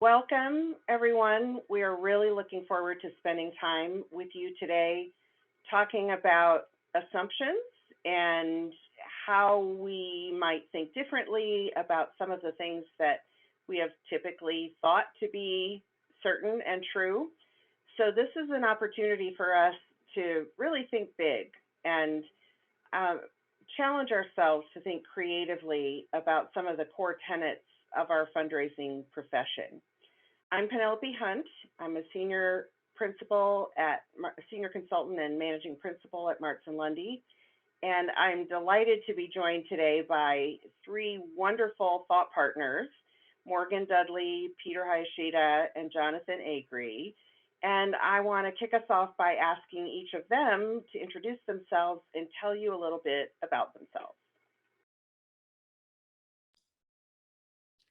Welcome, everyone. We are really looking forward to spending time with you today, talking about assumptions and how we might think differently about some of the things that we have typically thought to be certain and true. So this is an opportunity for us to really think big and challenge ourselves to think creatively about some of the core tenets of our fundraising profession. I'm Penelepe Hunt. I'm a senior consultant and managing principal at Marts&Lundy. And I'm delighted to be joined today by three wonderful thought partners, Morgan Dudley, Peter Hayashida, and Jonathan Agri. And I want to kick us off by asking each of them to introduce themselves and tell you a little bit about themselves.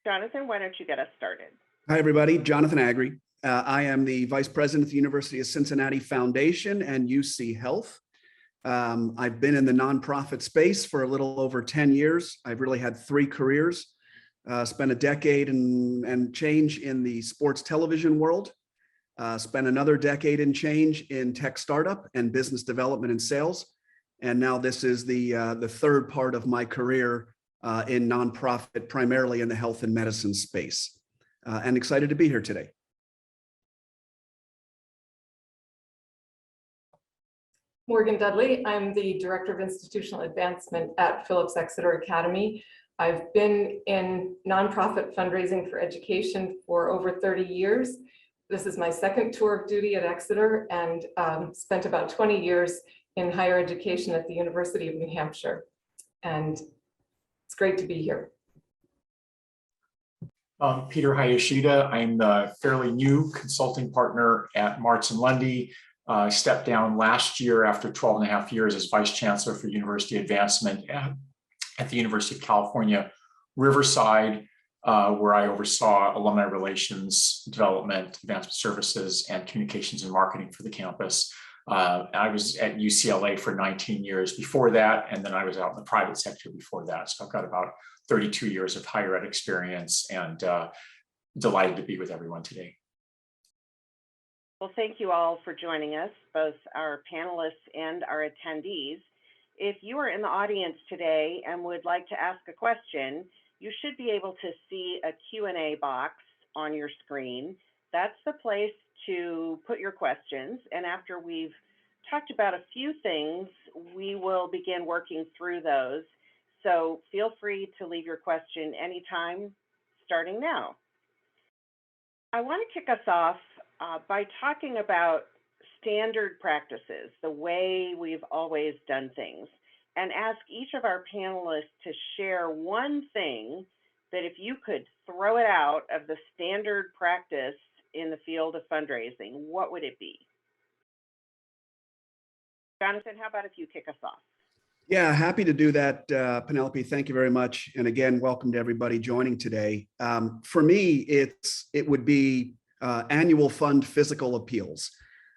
Jonathan, why don't you get us started? Hi, everybody. Jonathan Agri. I am the Vice President at the University of Cincinnati Foundation and UC Health. I've been in the nonprofit space for a little over 10 years. I've really had three careers, spent a decade and change in the sports television world, spent another decade and change in tech startup and business development and sales. And now this is the third part of my career in nonprofit, primarily in the health and medicine space. And excited to be here today. Morgan Dudley. I'm the Director of Institutional Advancement at Phillips Exeter Academy. I've been in nonprofit fundraising for education for over 30 years. This is my second tour of duty at Exeter and spent about 20 years in higher education at the University of New Hampshire. And it's great to be here. Peter Hayashida. I'm the fairly new consulting partner at Marts&Lundy. I stepped down last year after 12.5 years as Vice Chancellor for University Advancement at the University of California, Riverside, where I oversaw alumni relations, development, advancement services, and communications and marketing for the campus. I was at UCLA for 19 years before that, and then I was out in the private sector before that. So I've got about 32 years of higher ed experience and delighted to be with everyone today. Well, thank you all for joining us, both our panelists and our attendees. If you are in the audience today and would like to ask a question, you should be able to see a Q&A box on your screen. That's the place to put your questions. And after we've talked about a few things, we will begin working through those. So feel free to leave your question anytime, starting now. I want to kick us off by talking about standard practices, the way we've always done things, and ask each of our panelists to share one thing that if you could throw it out of the standard practice in the field of fundraising, what would it be? Jonathan, how about if you kick us off? Yeah, happy to do that, Penelepe. Thank you very much. And again, welcome to everybody joining today. For me, it would be annual fund physical appeals.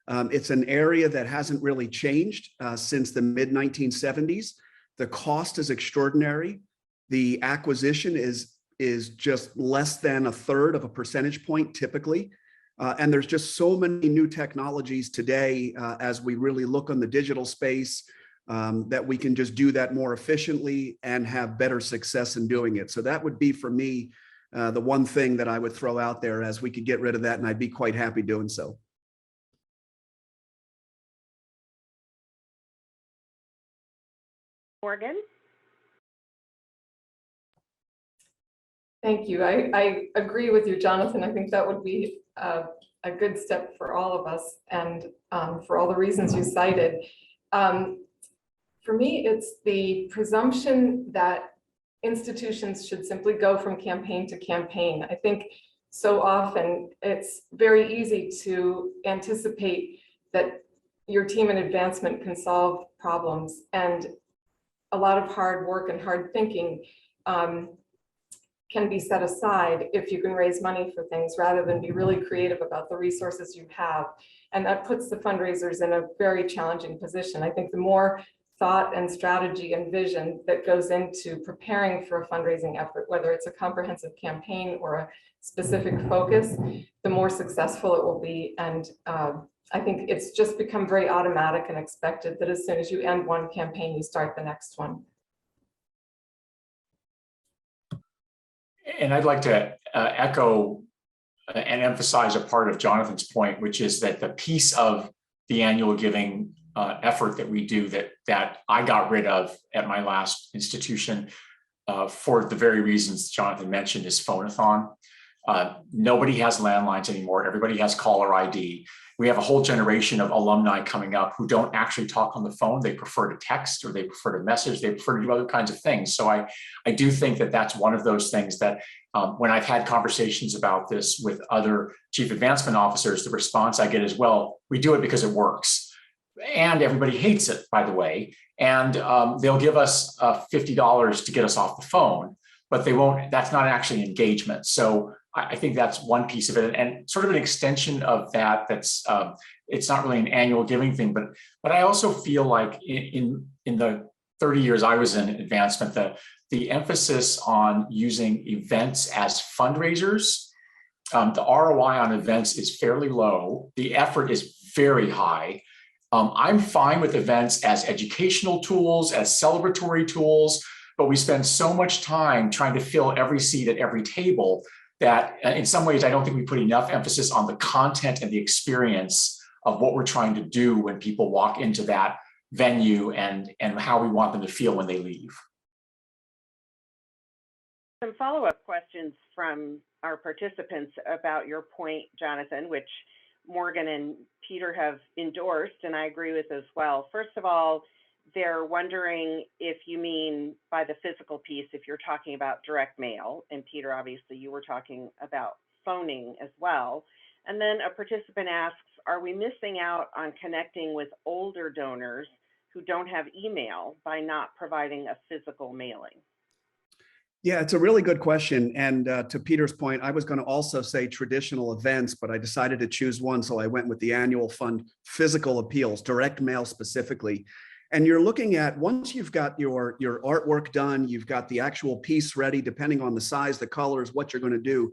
It's an area that hasn't really changed since the mid-1970s. The cost is extraordinary. The acquisition is just less than a third of a percentage point typically. And there's just so many new technologies today as we really look on the digital space that we can just do that more efficiently and have better success in doing it. So that would be for me the one thing that I would throw out there, as we could get rid of that, and I'd be quite happy doing so. Morgan? Thank you. I agree with you, Jonathan. I think that would be a good step for all of us, and for all the reasons you cited. For me, it's the presumption that institutions should simply go from campaign to campaign. I think so often it's very easy to anticipate that your team in advancement can solve problems, and a lot of hard work and hard thinking can be set aside if you can raise money for things rather than be really creative about the resources you have. And that puts the fundraisers in a very challenging position. I think the more thought and strategy and vision that goes into preparing for a fundraising effort, whether it's a comprehensive campaign or a specific focus, the more successful it will be. And I think it's just become very automatic and expected that as soon as you end one campaign, you start the next one. And I'd like to echo and emphasize a part of Jonathan's point, which is that the piece of the annual giving effort that we do that I got rid of at my last institution for the very reasons Jonathan mentioned is PhoneAthon. Nobody has landlines anymore. Everybody has caller ID. We have a whole generation of alumni coming up who don't actually talk on the phone. They prefer to text, or they prefer to message. They prefer to do other kinds of things. So I do think that that's one of those things that when I've had conversations about this with other chief advancement officers, the response I get is, well, we do it because it works. And everybody hates it, by the way. And they'll give us $50 to get us off the phone, but they won't, that's not actually engagement. So I think that's one piece of it, and sort of an extension of that. That's it's not really an annual giving thing, but I also feel like in the 30 years I was in advancement, the emphasis on using events as fundraisers, the ROI on events is fairly low. The effort is very high. I'm fine with events as educational tools, as celebratory tools, but we spend so much time trying to fill every seat at every table that in some ways, I don't think we put enough emphasis on the content and the experience of what we're trying to do when people walk into that venue and how we want them to feel when they leave. Some follow-up questions from our participants about your point, Jonathan, which Morgan and Peter have endorsed, and I agree with as well. First of all, they're wondering if you mean by the physical piece, if you're talking about direct mail, and Peter, obviously you were talking about phoning as well. And then a participant asks, are we missing out on connecting with older donors who don't have email by not providing a physical mailing? Yeah, it's a really good question. And to Peter's point, I was going to also say traditional events, but I decided to choose one. So I went with the annual fund physical appeals, direct mail specifically. And you're looking at, once you've got your artwork done, you've got the actual piece ready, depending on the size, the colors, what you're going to do,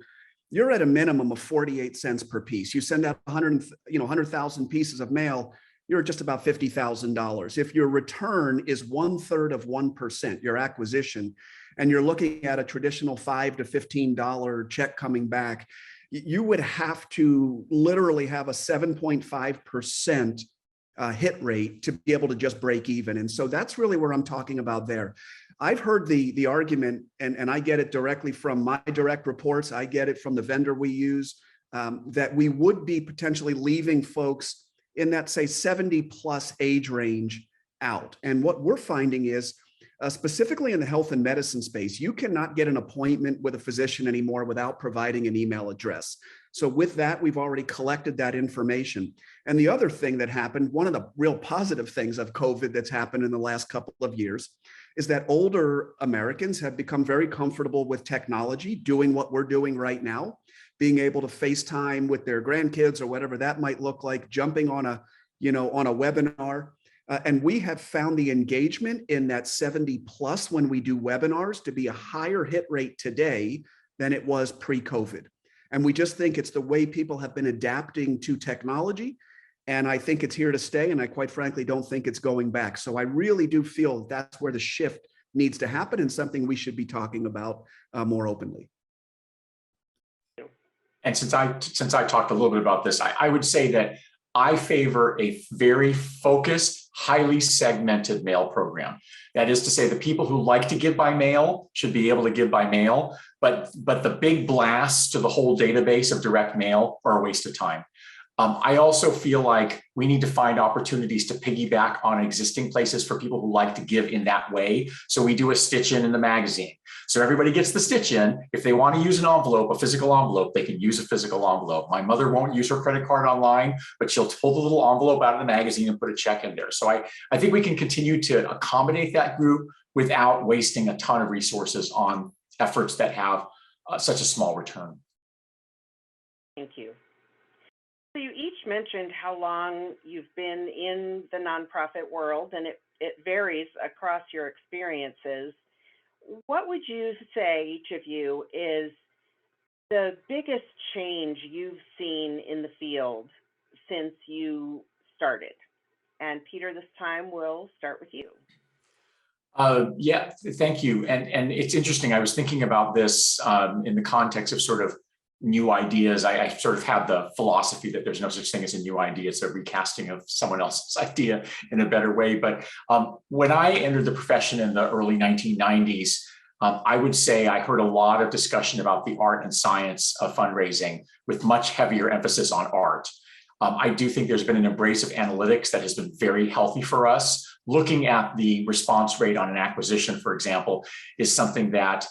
you're at a minimum of 48 cents per piece. You send out 100,000 pieces of mail, you're just about $50,000. If your return is 1/3 of 1%, your acquisition, and you're looking at a traditional $5 to $15 check coming back, you would have to literally have a 7.5% hit rate to be able to just break even. And so that's really where I'm talking about there. I've heard the argument, and I get it directly from my direct reports. I get it from the vendor we use, that we would be potentially leaving folks in that, say, 70+ age range out. And what we're finding is, specifically in the health and medicine space, you cannot get an appointment with a physician anymore without providing an email address. So with that, we've already collected that information. And the other thing that happened, one of the real positive things of COVID that's happened in the last couple of years, is that older Americans have become very comfortable with technology, doing what we're doing right now, being able to FaceTime with their grandkids or whatever that might look like, jumping on a webinar. And we have found the engagement in that 70+ when we do webinars to be a higher hit rate today than it was pre-COVID. And we just think it's the way people have been adapting to technology. And I think it's here to stay. And I quite frankly don't think it's going back. So I really do feel that's where the shift needs to happen, and something we should be talking about more openly. And since I talked a little bit about this, I would say that I favor a very focused, highly segmented mail program. That is to say, the people who like to give by mail should be able to give by mail, but the big blasts to the whole database of direct mail are a waste of time. I also feel like we need to find opportunities to piggyback on existing places for people who like to give in that way. So we do a stitch in the magazine. So everybody gets the stitch in. If they want to use an envelope, a physical envelope, they can use a physical envelope. My mother won't use her credit card online, but she'll pull the little envelope out of the magazine and put a check in there. So I think we can continue to accommodate that group without wasting a ton of resources on efforts that have such a small return. Thank you. So you each mentioned how long you've been in the nonprofit world, and it it varies across your experiences. What would you say, each of you, is the biggest change you've seen in the field since you started? And Peter, this time we'll start with you. Yeah, thank you. And it's interesting. I was thinking about this in the context of sort of new ideas. I sort of have the philosophy that there's no such thing as a new idea. It's a recasting of someone else's idea in a better way. But when I entered the profession in the early 1990s, I would say I heard a lot of discussion about the art and science of fundraising with much heavier emphasis on art. I do think there's been an embrace of analytics that has been very healthy for us. Looking at the response rate on an acquisition, for example, is something that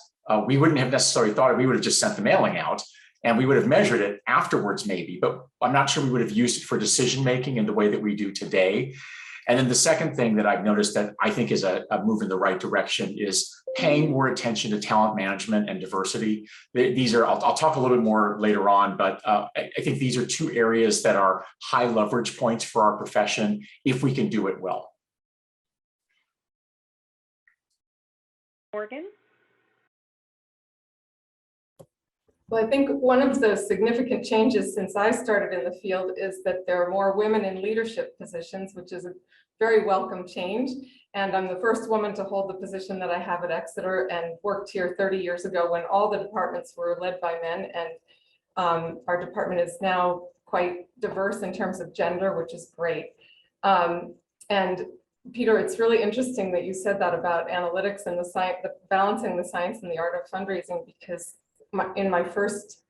we wouldn't have necessarily thought of. We would have just sent the mailing out and we would have measured it afterwards maybe, but I'm not sure we would have used it for decision-making in the way that we do today. And then the second thing that I've noticed that I think is a move in the right direction is paying more attention to talent management and diversity. These are, I'll talk a little bit more later on, but I think these are two areas that are high leverage points for our profession if we can do it well. Morgan? Well, I think one of the significant changes since I started in the field is that there are more women in leadership positions, which is a very welcome change. And I'm the first woman to hold the position that I have at Exeter, and worked here 30 years ago when all the departments were led by men. And our department is now quite diverse in terms of gender, which is great. And Peter, it's really interesting that you said that about analytics and the science, balancing the science and the art of fundraising, because in my first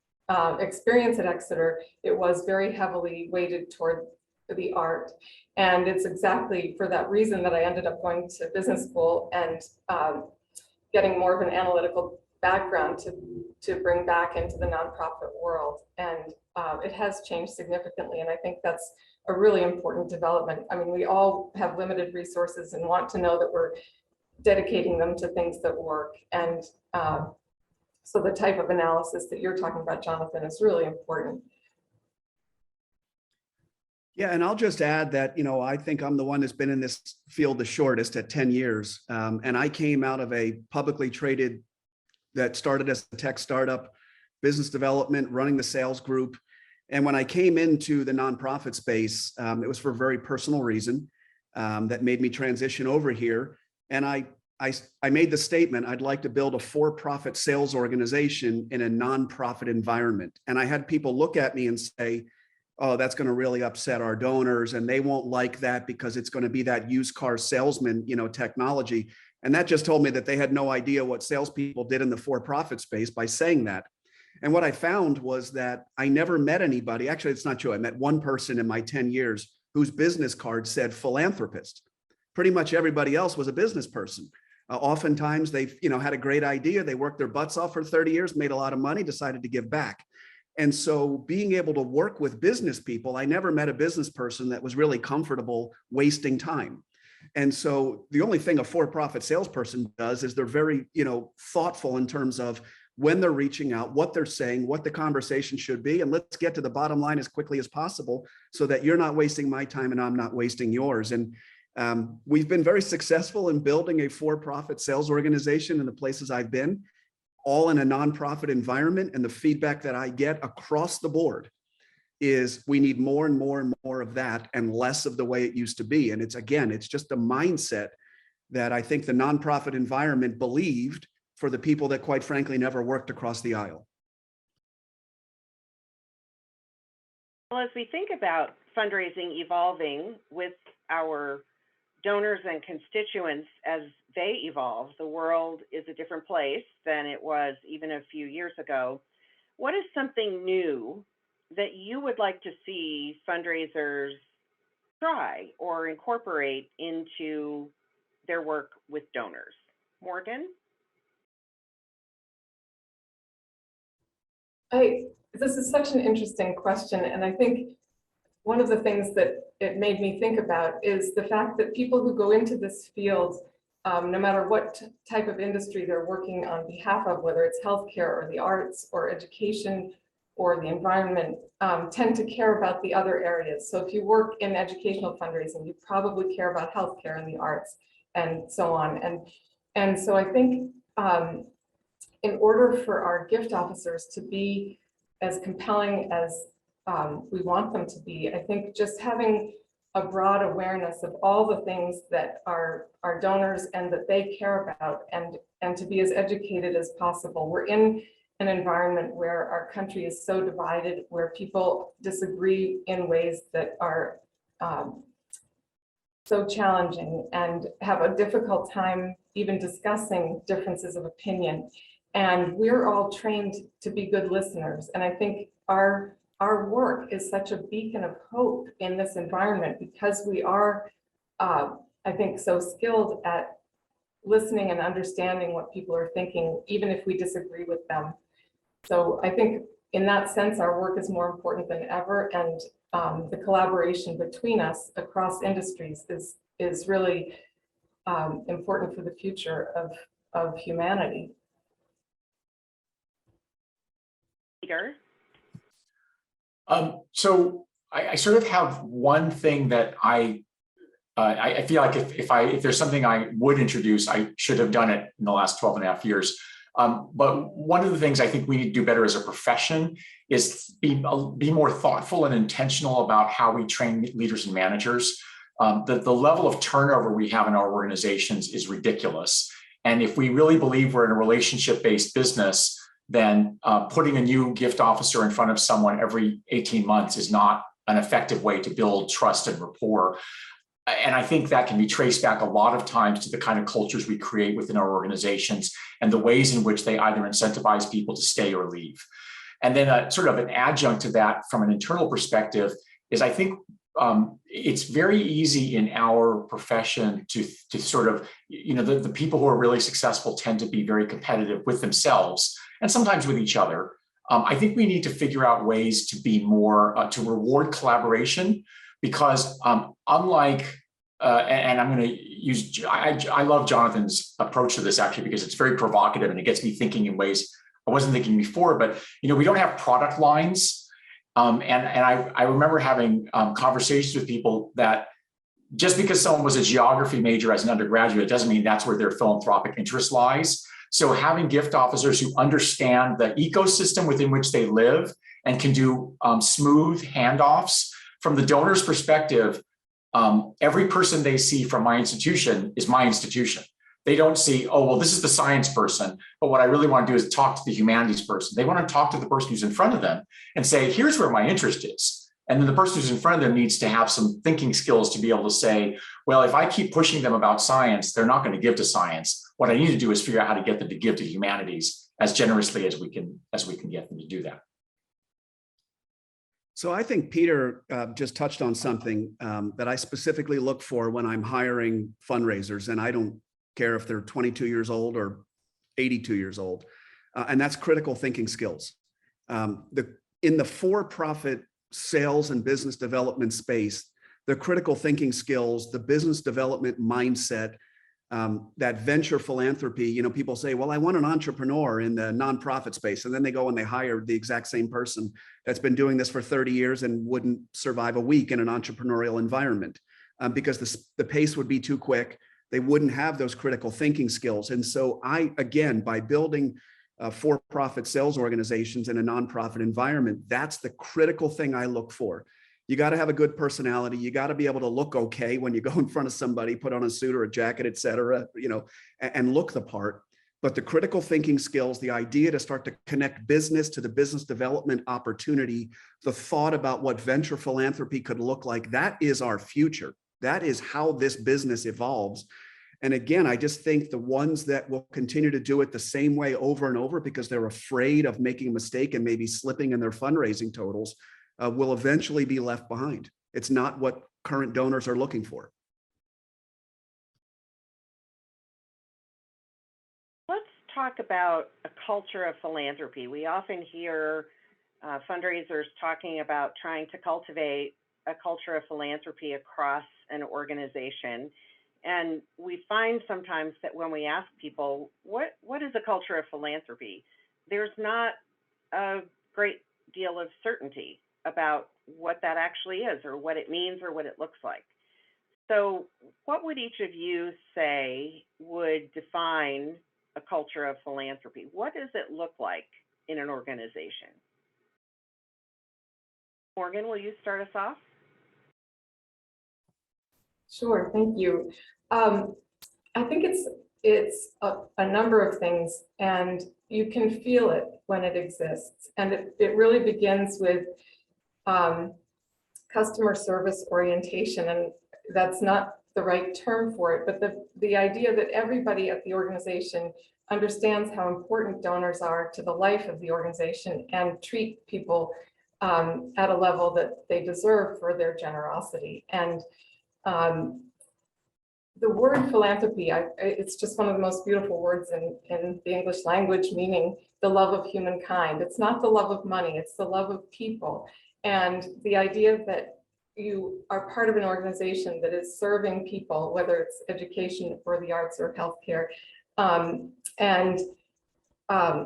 experience at Exeter, it was very heavily weighted toward the art. And it's exactly for that reason that I ended up going to business school and getting more of an analytical background to bring back into the nonprofit world. And it has changed significantly. And I think that's a really important development. I mean, we all have limited resources and want to know that we're dedicating them to things that work. And so the type of analysis that you're talking about, Jonathan, is really important. Yeah, and I'll just add that, I think I'm the one that's been in this field the shortest at 10 years. And I came out of a publicly traded that started as a tech startup, business development, running the sales group. And when I came into the nonprofit space, it was for a very personal reason that made me transition over here. And I made the statement, I'd like to build a for-profit sales organization in a nonprofit environment. And I had people look at me and say, oh, that's going to really upset our donors, and they won't like that because it's going to be that used car salesman, technology. And that just told me that they had no idea what salespeople did in the for-profit space by saying that. And what I found was that I never met anybody. Actually, it's not true. I met one person in my 10 years whose business card said philanthropist. Pretty much everybody else was a business person. Oftentimes they've, had a great idea. They worked their butts off for 30 years, made a lot of money, decided to give back. And so being able to work with business people, I never met a business person that was really comfortable wasting time. And so the only thing a for-profit salesperson does is they're very, thoughtful in terms of when they're reaching out, what they're saying, what the conversation should be, and let's get to the bottom line as quickly as possible so that you're not wasting my time and I'm not wasting yours. And we've been very successful in building a for-profit sales organization in the places I've been, all in a nonprofit environment. And the feedback that I get across the board is we need more and more and more of that and less of the way it used to be. And it's just a mindset that I think the nonprofit environment believed for the people that quite frankly never worked across the aisle. Well, as we think about fundraising evolving with our donors and constituents as they evolve, the world is a different place than it was even a few years ago. What is something new that you would like to see fundraisers try or incorporate into their work with donors? Morgan? This is such an interesting question. And I think one of the things that it made me think about is the fact that people who go into this field, no matter what type of industry they're working on behalf of, whether it's healthcare or the arts or education or the environment tend to care about the other areas. So if you work in educational fundraising, you probably care about healthcare and the arts and so on. And so I think in order for our gift officers to be as compelling as we want them to be, I think just having a broad awareness of all the things that our donors and that they care about, and to be as educated as possible. We're in an environment where our country is so divided, where people disagree in ways that are so challenging and have a difficult time even discussing differences of opinion. And we're all trained to be good listeners. And I think our work is such a beacon of hope in this environment because we are, I think, so skilled at listening and understanding what people are thinking, even if we disagree with them. So I think in that sense, our work is more important than ever. And the collaboration between us across industries is really important for the future of humanity. Peter? So I sort of have one thing that I feel like if there's something I would introduce, I should have done it in the last 12 and a half years. But one of the things I think we need to do better as a profession is be more thoughtful and intentional about how we train leaders and managers. The level of turnover we have in our organizations is ridiculous. And if we really believe we're in a relationship-based business, then putting a new gift officer in front of someone every 18 months is not an effective way to build trust and rapport. And I think that can be traced back a lot of times to the kind of cultures we create within our organizations and the ways in which they either incentivize people to stay or leave. And then sort of an adjunct to that from an internal perspective is I think it's very easy in our profession to sort of, the people who are really successful tend to be very competitive with themselves and sometimes with each other. I think we need to figure out ways to be more, to reward collaboration, because unlike, and I'm going to use, I love Jonathan's approach to this actually, because it's very provocative and it gets me thinking in ways I wasn't thinking before, but we don't have product lines. And I remember having conversations with people that just because someone was a geography major as an undergraduate doesn't mean that's where their philanthropic interest lies. So having gift officers who understand the ecosystem within which they live and can do smooth handoffs from the donor's perspective, every person they see from my institution is my institution. They don't see, oh, well, this is the science person, but what I really want to do is talk to the humanities person. They want to talk to the person who's in front of them and say, here's where my interest is. And then the person who's in front of them needs to have some thinking skills to be able to say, well, if I keep pushing them about science, they're not going to give to science. What I need to do is figure out how to get them to give to humanities as generously as we can get them to do that. So I think Peter just touched on something that I specifically look for when I'm hiring fundraisers, and I don't care if they're 22 years old or 82 years old, and that's critical thinking skills. In the for-profit sales and business development space, the critical thinking skills, the business development mindset, that venture philanthropy, people say, well, I want an entrepreneur in the nonprofit space. And then they go and they hire the exact same person that's been doing this for 30 years and wouldn't survive a week in an entrepreneurial environment because the pace would be too quick. They wouldn't have those critical thinking skills. And so again, by building for-profit sales organizations in a nonprofit environment, that's the critical thing I look for. You got to have a good personality. You got to be able to look okay when you go in front of somebody, put on a suit or a jacket, et cetera, and look the part. But the critical thinking skills, the idea to start to connect business to the business development opportunity, the thought about what venture philanthropy could look like, that is our future. That is how this business evolves. And again, I just think the ones that will continue to do it the same way over and over because they're afraid of making a mistake and maybe slipping in their fundraising totals will eventually be left behind. It's not what current donors are looking for. Let's talk about a culture of philanthropy. We often hear fundraisers talking about trying to cultivate a culture of philanthropy across an organization. And we find sometimes that when we ask people, what is a culture of philanthropy? There's not a great deal of certainty about what that actually is, or what it means, or what it looks like. So what would each of you say would define a culture of philanthropy? What does it look like in an organization? Morgan, will you start us off? Sure, thank you. I think it's a number of things, and you can feel it when it exists. And it really begins with customer service orientation, and that's not the right term for it, but the idea that everybody at the organization understands how important donors are to the life of the organization and treat people at a level that they deserve for their generosity. And the word philanthropy, it's just one of the most beautiful words in the English language, meaning the love of humankind. It's not the love of money, it's the love of people. And the idea that you are part of an organization that is serving people, whether it's education or the arts or healthcare.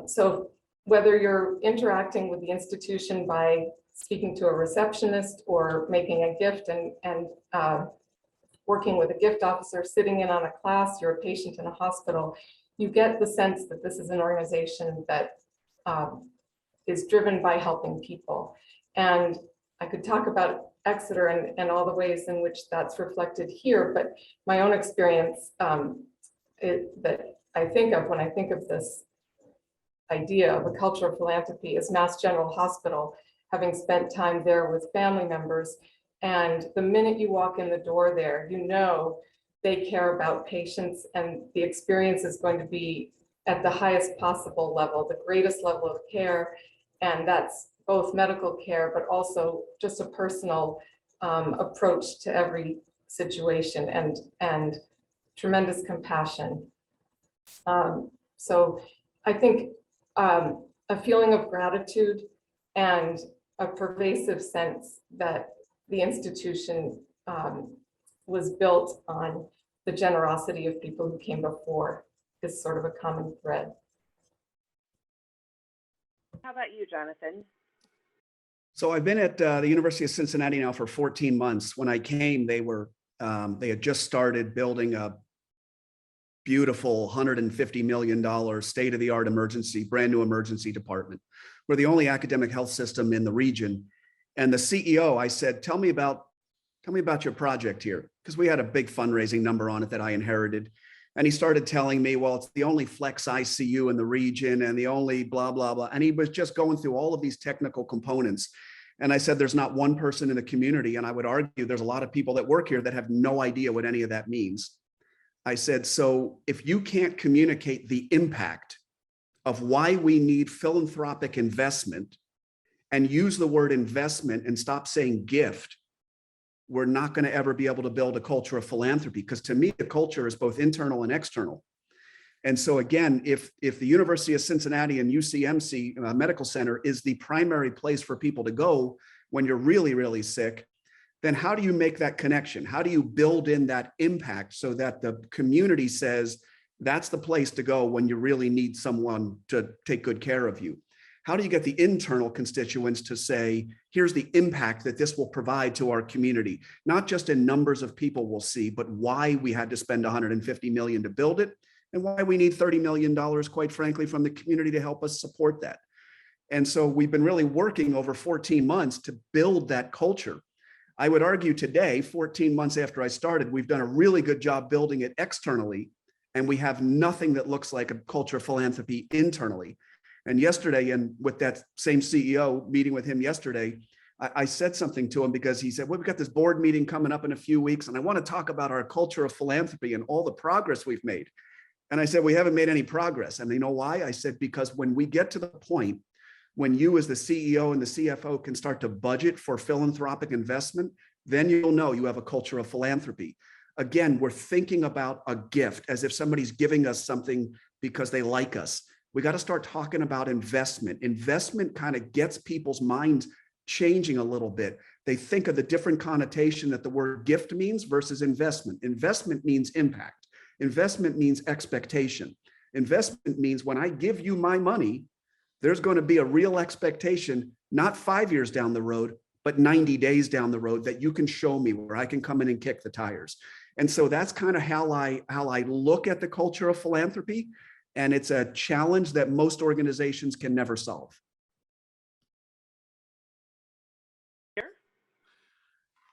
So whether you're interacting with the institution by speaking to a receptionist or making a gift and working with a gift officer, sitting in on a class, you're a patient in a hospital, you get the sense that this is an organization that is driven by helping people. And I could talk about Exeter and all the ways in which that's reflected here, but my own experience that I think of when I think of this idea of a culture of philanthropy is Mass General Hospital, having spent time there with family members. And the minute you walk in the door there, you know they care about patients, and the experience is going to be at the highest possible level, the greatest level of care. And that's both medical care, but also just a personal approach to every situation and tremendous compassion. So I think a feeling of gratitude and a pervasive sense that the institution was built on the generosity of people who came before is sort of a common thread. How about you, Jonathan? So I've been at the University of Cincinnati now for 14 months. When I came, they had just started building a beautiful $150 million state-of-the-art brand new emergency department. We're the only academic health system in the region. And the CEO, I said, tell me about your project here, because we had a big fundraising number on it that I inherited. And he started telling me, well, it's the only flex ICU in the region and the only blah, blah, blah. And he was just going through all of these technical components. And I said, there's not one person in the community, and I would argue there's a lot of people that work here that have no idea what any of that means. I said, so if you can't communicate the impact of why we need philanthropic investment and use the word investment and stop saying gift, we're not going to ever be able to build a culture of philanthropy. Because to me, the culture is both internal and external. And so again, if the University of Cincinnati and UCMC Medical Center is the primary place for people to go when you're really, really sick, then how do you make that connection? How do you build in that impact so that the community says that's the place to go when you really need someone to take good care of you? How do you get the internal constituents to say, here's the impact that this will provide to our community, not just in numbers of people we'll see, but why we had to spend $150 million to build it and why we need $30 million, quite frankly, from the community to help us support that. And so we've been really working over 14 months to build that culture. I would argue today, 14 months after I started, we've done a really good job building it externally, and we have nothing that looks like a culture of philanthropy internally. And yesterday, and with that same CEO, meeting with him yesterday, I said something to him because he said, well, we've got this board meeting coming up in a few weeks, and I want to talk about our culture of philanthropy and all the progress we've made. And I said, we haven't made any progress. And you know why? I said, because when we get to the point when you as the CEO and the CFO can start to budget for philanthropic investment, then you'll know you have a culture of philanthropy. Again, we're thinking about a gift as if somebody's giving us something because they like us. We got to start talking about investment. Investment kind of gets people's minds changing a little bit. They think of the different connotation that the word gift means versus investment. Investment means impact. Investment means expectation. Investment means when I give you my money, there's going to be a real expectation not 5 years down the road, but 90 days down the road that you can show me where I can come in and kick the tires. And so that's kind of how I look at the culture of philanthropy. And it's a challenge that most organizations can never solve.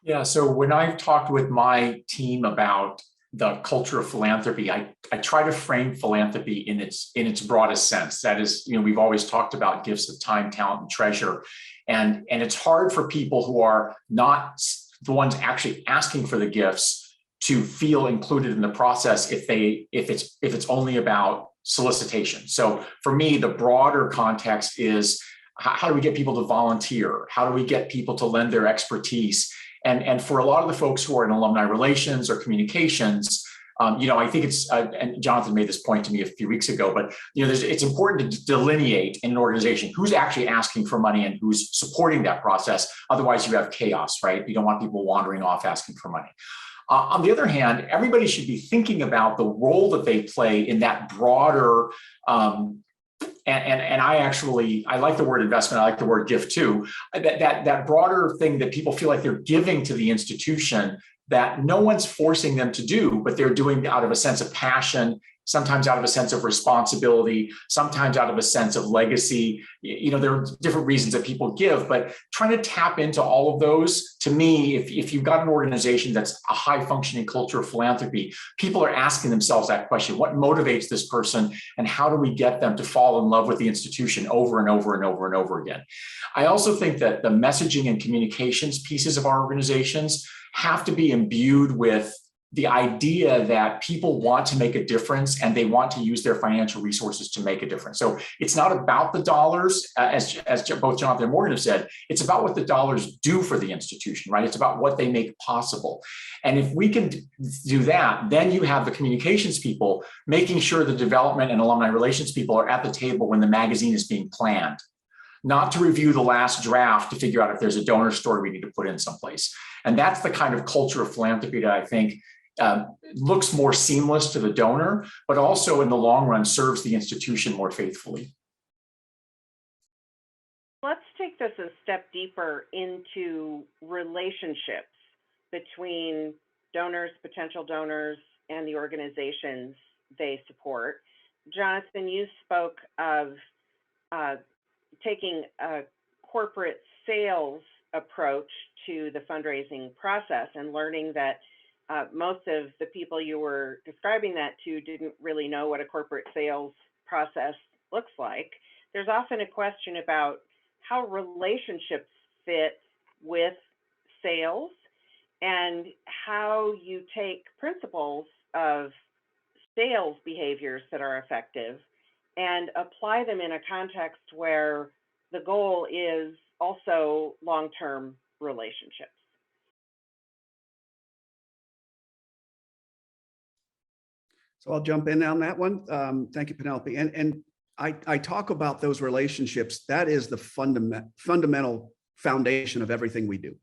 Yeah, so when I've talked with my team about the culture of philanthropy, I try to frame philanthropy in its broadest sense. That is, we've always talked about gifts of time, talent, and treasure. And it's hard for people who are not the ones actually asking for the gifts to feel included in the process if it's only about solicitation. So for me, the broader context is how do we get people to volunteer? How do we get people to lend their expertise? And for a lot of the folks who are in alumni relations or communications, I think it's, and Jonathan made this point to me a few weeks ago, but it's important to delineate in an organization who's actually asking for money and who's supporting that process. Otherwise, you have chaos, right? You don't want people wandering off asking for money. On the other hand, everybody should be thinking about the role that they play in that broader, and I like the word investment. I like the word gift too. That broader thing that people feel like they're giving to the institution that no one's forcing them to do, but they're doing out of a sense of passion, sometimes out of a sense of responsibility, sometimes out of a sense of legacy. There are different reasons that people give, but trying to tap into all of those, to me, if you've got an organization that's a high functioning culture of philanthropy, people are asking themselves that question: what motivates this person, and how do we get them to fall in love with the institution over and over and over and over again? I also think that the messaging and communications pieces of our organizations have to be imbued with the idea that people want to make a difference and they want to use their financial resources to make a difference. So it's not about the dollars, as both Jonathan and Morgan have said, it's about what the dollars do for the institution, right? It's about what they make possible. And if we can do that, then you have the communications people making sure the development and alumni relations people are at the table when the magazine is being planned, not to review the last draft to figure out if there's a donor story we need to put in someplace. And that's the kind of culture of philanthropy that I think looks more seamless to the donor, but also in the long run serves the institution more faithfully. Let's take this a step deeper into relationships between donors, potential donors, and the organizations they support. Jonathan, you spoke of taking a corporate sales approach to the fundraising process and learning that most of the people you were describing that to didn't really know what a corporate sales process looks like. There's often a question about how relationships fit with sales and how you take principles of sales behaviors that are effective and apply them in a context where the goal is also long-term relationships. So I'll jump in on that one. Thank you, Penelepe. And I talk about those relationships. That is the fundamental foundation of everything we do.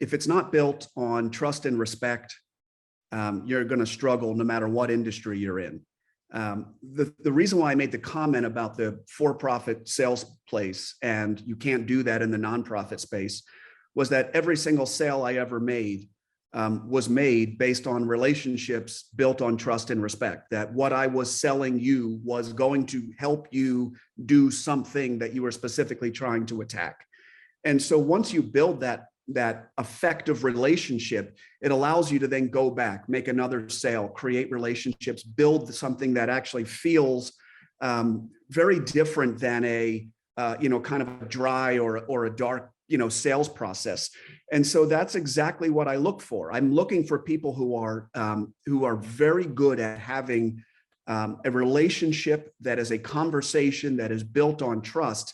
If it's not built on trust and respect, you're going to struggle no matter what industry you're in. The reason why I made the comment about the for-profit sales place and you can't do that in the nonprofit space was that every single sale I ever made was made based on relationships built on trust and respect, that what I was selling you was going to help you do something that you were specifically trying to attack. And so once you build that effective relationship, it allows you to then go back, make another sale, create relationships, build something that actually feels very different than a kind of a dry or a dark sales process. And so that's exactly what I look for. I'm looking for people who are very good at having a relationship that is a conversation that is built on trust.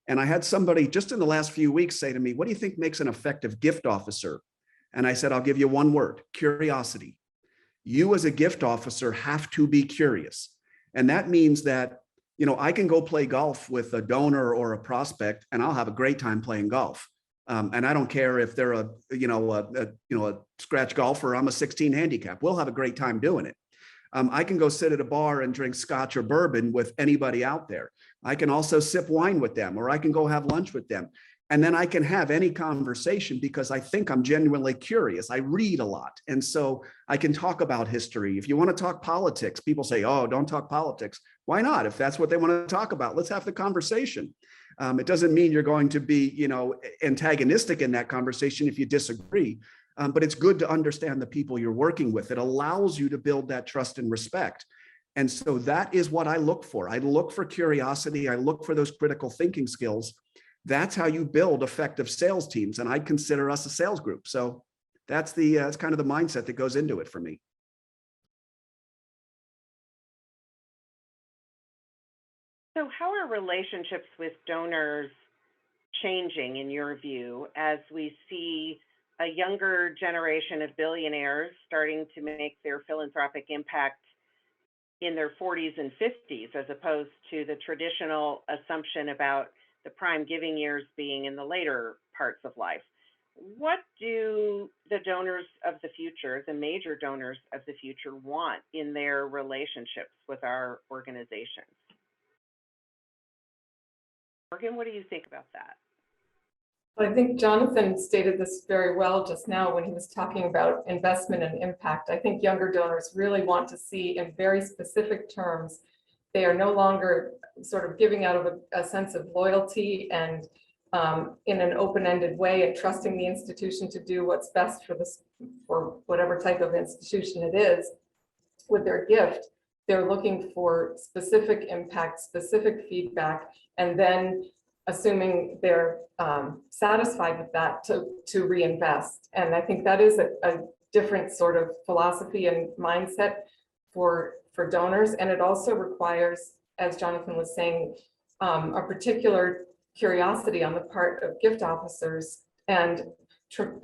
And I had somebody just in the last few weeks say to me, what do you think makes an effective gift officer? And I said, I'll give you one word: curiosity. You as a gift officer have to be curious. And that means that I can go play golf with a donor or a prospect, and I'll have a great time playing golf. And I don't care if they're a scratch golfer. I'm a 16 handicap. We'll have a great time doing it. I can go sit at a bar and drink scotch or bourbon with anybody out there. I can also sip wine with them, or I can go have lunch with them. And then I can have any conversation because I think I'm genuinely curious. I read a lot. And so I can talk about history. If you want to talk politics, people say, oh, don't talk politics. Why not? If that's what they want to talk about, let's have the conversation. It doesn't mean you're going to be, antagonistic in that conversation if you disagree. But it's good to understand the people you're working with. It allows you to build that trust and respect. And so that is what I look for. I look for curiosity. I look for those critical thinking skills. That's how you build effective sales teams. And I'd consider us a sales group. So that's kind of the mindset that goes into it for me. So how are relationships with donors changing in your view as we see a younger generation of billionaires starting to make their philanthropic impact in their 40s and 50s, as opposed to the traditional assumption about the prime giving years being in the later parts of life? What do the donors of the future, the major donors of the future, want in their relationships with our organizations? Morgan, what do you think about that? I think Jonathan stated this very well just now when he was talking about investment and impact. I think younger donors really want to see in very specific terms. They are no longer sort of giving out of a sense of loyalty and in an open-ended way and trusting the institution to do what's best for whatever type of institution it is with their gift. They're looking for specific impact, specific feedback, and then assuming they're satisfied with that to reinvest. And I think that is a different sort of philosophy and mindset for donors. And it also requires, as Jonathan was saying, a particular curiosity on the part of gift officers and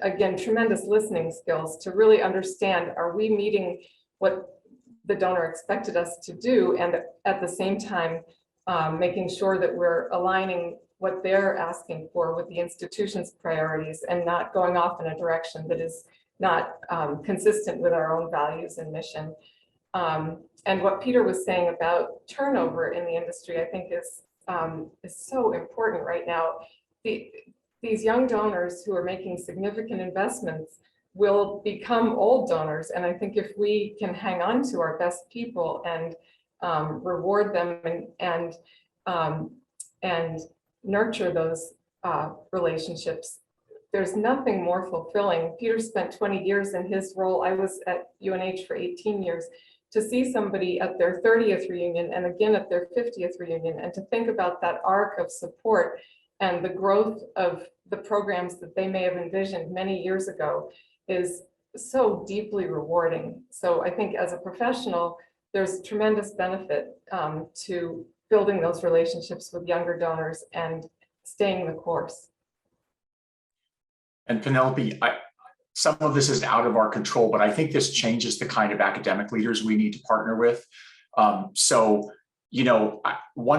again, tremendous listening skills to really understand, are we meeting what the donor expected us to do? And at the same time, making sure that we're aligning what they're asking for with the institution's priorities and not going off in a direction that is not consistent with our own values and mission. And what Peter was saying about turnover in the industry, I think is so important right now. These young donors who are making significant investments will become old donors. And I think if we can hang on to our best people and reward them and nurture those relationships, there's nothing more fulfilling. Peter spent 20 years in his role. I was at UNH for 18 years. To see somebody at their 30th reunion and again at their 50th reunion, and to think about that arc of support and the growth of the programs that they may have envisioned many years ago is so deeply rewarding. So I think as a professional, there's tremendous benefit to building those relationships with younger donors and staying the course. And Penelepe, some of this is out of our control, but I think this changes the kind of academic leaders we need to partner with. One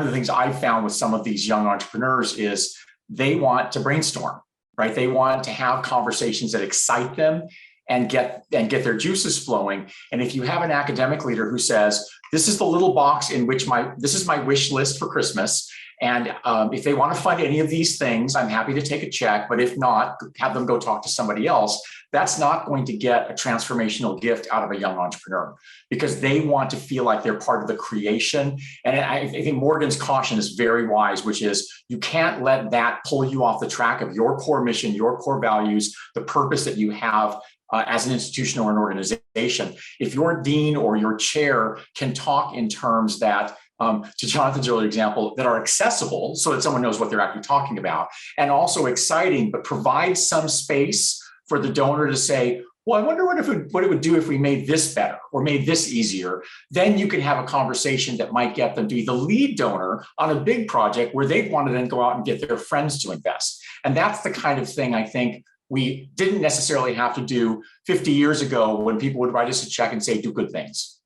of the things I've found with some of these young entrepreneurs is they want to brainstorm, right? They want to have conversations that excite them and get their juices flowing. And if you have an academic leader who says, this is the little box in which this is my wish list for Christmas. And if they want to fund any of these things, I'm happy to take a check, but if not, have them go talk to somebody else. That's not going to get a transformational gift out of a young entrepreneur because they want to feel like they're part of the creation. And I think Morgan's caution is very wise, which is you can't let that pull you off the track of your core mission, your core values, the purpose that you have as an institution or an organization. If your dean or your chair can talk in terms that, to Jonathan's earlier example, that are accessible so that someone knows what they're actually talking about, and also exciting, but provide some space for the donor to say, well, I wonder what it would do if we made this better or made this easier. Then you can have a conversation that might get them to be the lead donor on a big project where they'd want to then go out and get their friends to invest. And that's the kind of thing I think we didn't necessarily have to do 50 years ago when people would write us a check and say, do good things.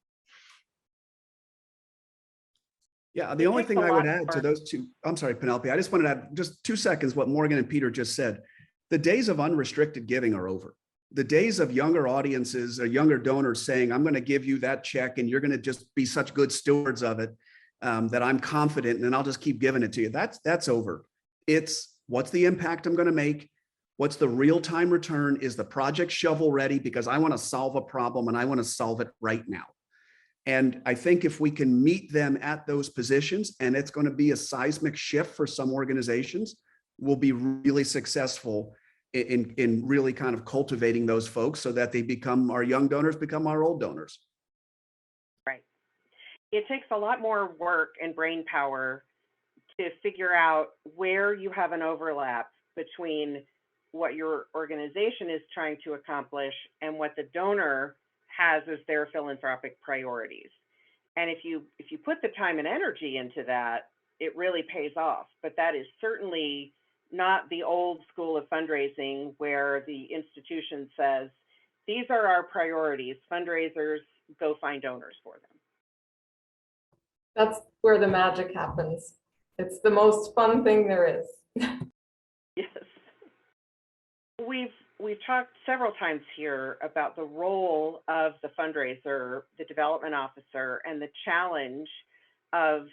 Yeah, the only thing I would add to those two, I'm sorry, Penelepe, I just wanted to add just 2 seconds what Morgan and Peter just said. The days of unrestricted giving are over. the days of younger audiences or younger donors saying, I'm going to give you that check and you're going to just be such good stewards of it, that I'm confident and I'll just keep giving it to you. That's over. It's what's the impact I'm going to make? What's the real-time return? Is the project shovel ready? Because I want to solve a problem and I want to solve it right now. And I think if we can meet them at those positions, and it's going to be a seismic shift for some organizations, we'll be really successful in really kind of cultivating those folks so that they become, our young donors become our old donors. Right. It takes a lot more work and brain power to figure out where you have an overlap between what your organization is trying to accomplish and what the donor has as their philanthropic priorities. And if you put the time and energy into that, it really pays off. But that is certainly not the old school of fundraising where the institution says, these are our priorities, fundraisers, go find donors for them. That's where the magic happens. It's the most fun thing there is. Yes. We've talked several times here about the role of the fundraiser, the development officer, and the challenge of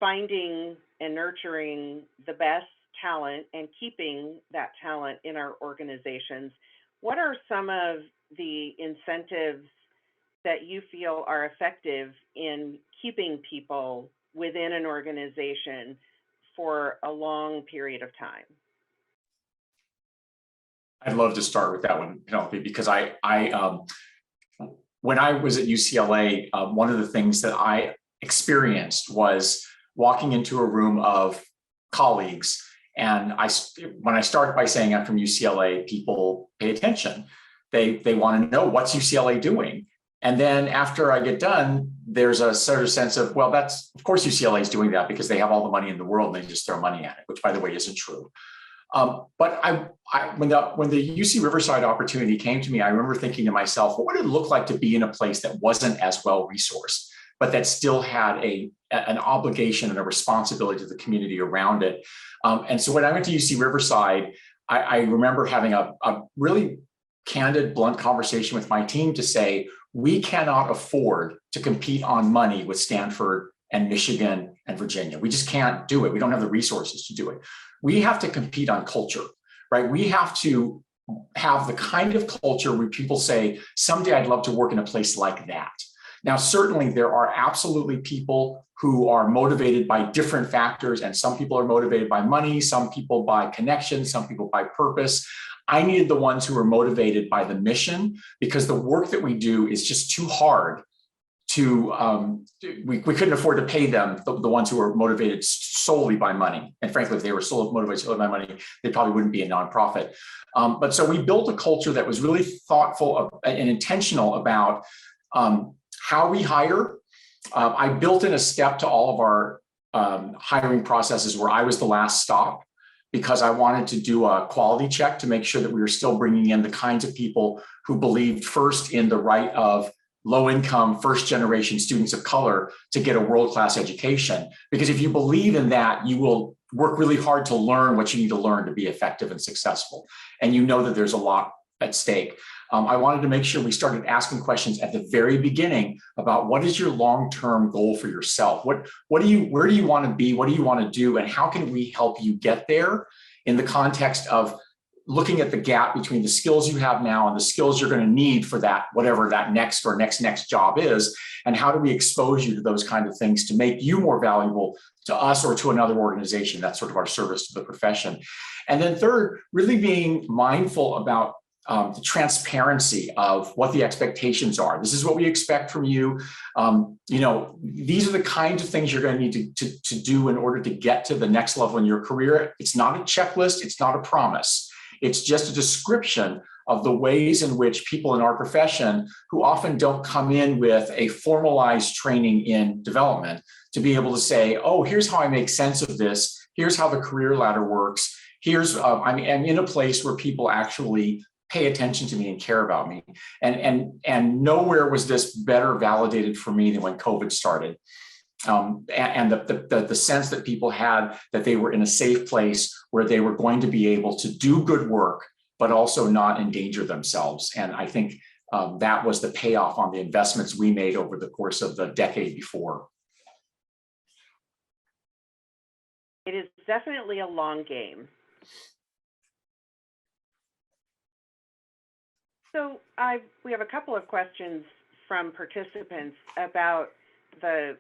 finding and nurturing the best talent and keeping that talent in our organizations. What are some of the incentives that you feel are effective in keeping people within an organization for a long period of time? I'd love to start with that one, Penelope, because when I was at UCLA, one of the things that I experienced was walking into a room of colleagues. And when I start by saying I'm from UCLA, people pay attention. They want to know, what's UCLA doing? And then after I get done, there's a sort of sense of, well, of course UCLA is doing that because they have all the money in the world and they just throw money at it, which, by the way, isn't true. But when the UC Riverside opportunity came to me, I remember thinking to myself, what would it look like to be in a place that wasn't as well resourced, but that still had an obligation and a responsibility to the community around it? And so when I went to UC Riverside, I remember having a really candid, blunt conversation with my team to say, we cannot afford to compete on money with Stanford and Michigan and Virginia. We just can't do it. We don't have the resources to do it. We have to compete on culture, right? We have to have the kind of culture where people say, someday I'd love to work in a place like that. Now, certainly there are absolutely people who are motivated by different factors, and some people are motivated by money, some people by connection, some people by purpose. I needed the ones who were motivated by the mission, because the work that we do is just too hard to, we couldn't afford to pay them, the ones who were motivated solely by money. And frankly, if they were motivated solely by money, they probably wouldn't be a nonprofit. But so we built a culture that was really thoughtful and intentional about how we hire. I built in a step to all of our hiring processes where I was the last stop, because I wanted to do a quality check to make sure that we were still bringing in the kinds of people who believed first in the right of low-income, first-generation students of color to get a world-class education. Because if you believe in that, you will work really hard to learn what you need to learn to be effective and successful. And you know that there's a lot at stake. I wanted to make sure we started asking questions at the very beginning about what is your long-term goal for yourself? Where do you want to be? What do you want to do? And how can we help you get there in the context of looking at the gap between the skills you have now and the skills you're going to need for that, whatever that next job is, and how do we expose you to those kind of things to make you more valuable to us or to another organization? That's sort of our service to the profession. And then third, really being mindful about the transparency of what the expectations are. This is what we expect from you. These are the kinds of things you're going to need to do in order to get to the next level in your career. It's not a checklist. It's not a promise. It's just a description of the ways in which people in our profession, who often don't come in with a formalized training in development, to be able to say, oh, here's how I make sense of this. Here's how the career ladder works. Here's, I'm in a place where people actually pay attention to me and care about me. And nowhere was this better validated for me than when COVID started. And the sense that people had that they were in a safe place where they were going to be able to do good work but also not endanger themselves. And I think that was the payoff on the investments we made over the course of the decade before. It is definitely a long game. So we have a couple of questions from participants about the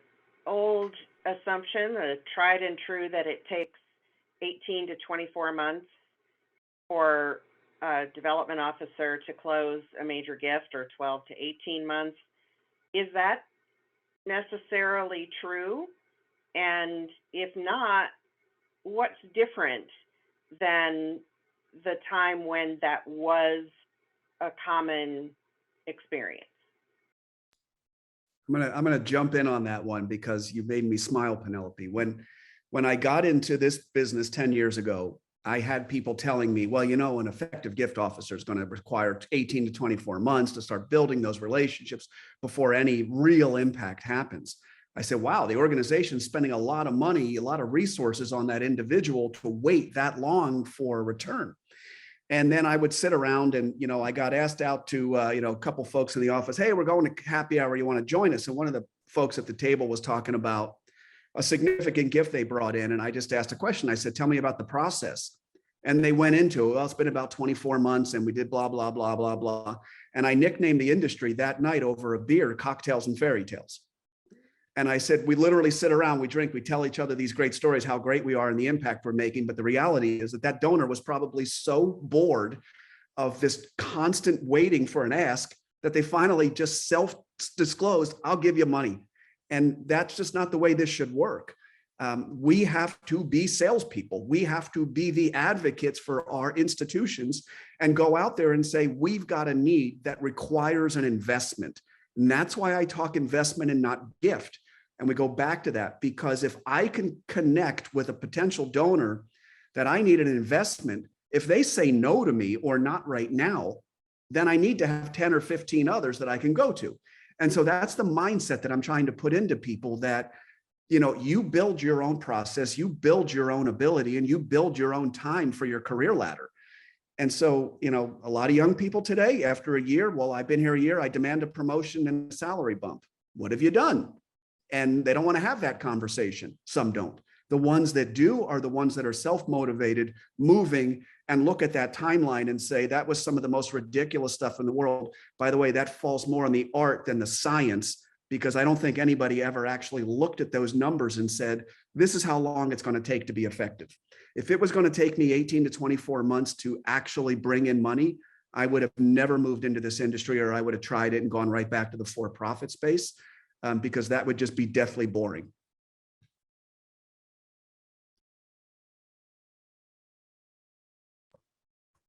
old assumption, the tried and true, that it takes 18 to 24 months for a development officer to close a major gift, or 12 to 18 months. Is that necessarily true? And if not, what's different than the time when that was a common experience? I'm gonna jump in on that one because you made me smile, Penelepe. When I got into this business 10 years ago, I had people telling me, well, you know, an effective gift officer is going to require 18 to 24 months to start building those relationships before any real impact happens. I said, wow, the organization's spending a lot of money, a lot of resources on that individual to wait that long for a return. And then I would sit around and, you know, I got asked out to, a couple folks in the office, hey, we're going to happy hour. You want to join us? And one of the folks at the table was talking about a significant gift they brought in. And I just asked a question. I said, tell me about the process. And they went into, well, it's been about 24 months and we did blah, blah, blah, blah, blah. And I nicknamed the industry that night over a beer, Cocktails and Fairy Tales. And I said, we literally sit around, we drink, we tell each other these great stories, how great we are and the impact we're making. But the reality is that that donor was probably so bored of this constant waiting for an ask that they finally just self-disclosed, I'll give you money. And that's just not the way this should work. We have to be salespeople. We have to be the advocates for our institutions and go out there and say, we've got a need that requires an investment. And that's why I talk investment and not gift. And we go back to that, because if I can connect with a potential donor that I need an investment, if they say no to me or not right now, then I need to have 10 or 15 others that I can go to. And so that's the mindset that I'm trying to put into people, that, you know, you build your own process, you build your own ability, and you build your own time for your career ladder. And so, you know, a lot of young people today, after a year, well, I've been here a year, I demand a promotion and a salary bump. What have you done? And they don't want to have that conversation. Some don't. The ones that do are the ones that are self-motivated, moving, and look at that timeline and say, that was some of the most ridiculous stuff in the world. By the way, that falls more on the art than the science, because I don't think anybody ever actually looked at those numbers and said, this is how long it's going to take to be effective. If it was going to take me 18 to 24 months to actually bring in money, I would have never moved into this industry, or I would have tried it and gone right back to the for-profit space, because that would just be deathly boring.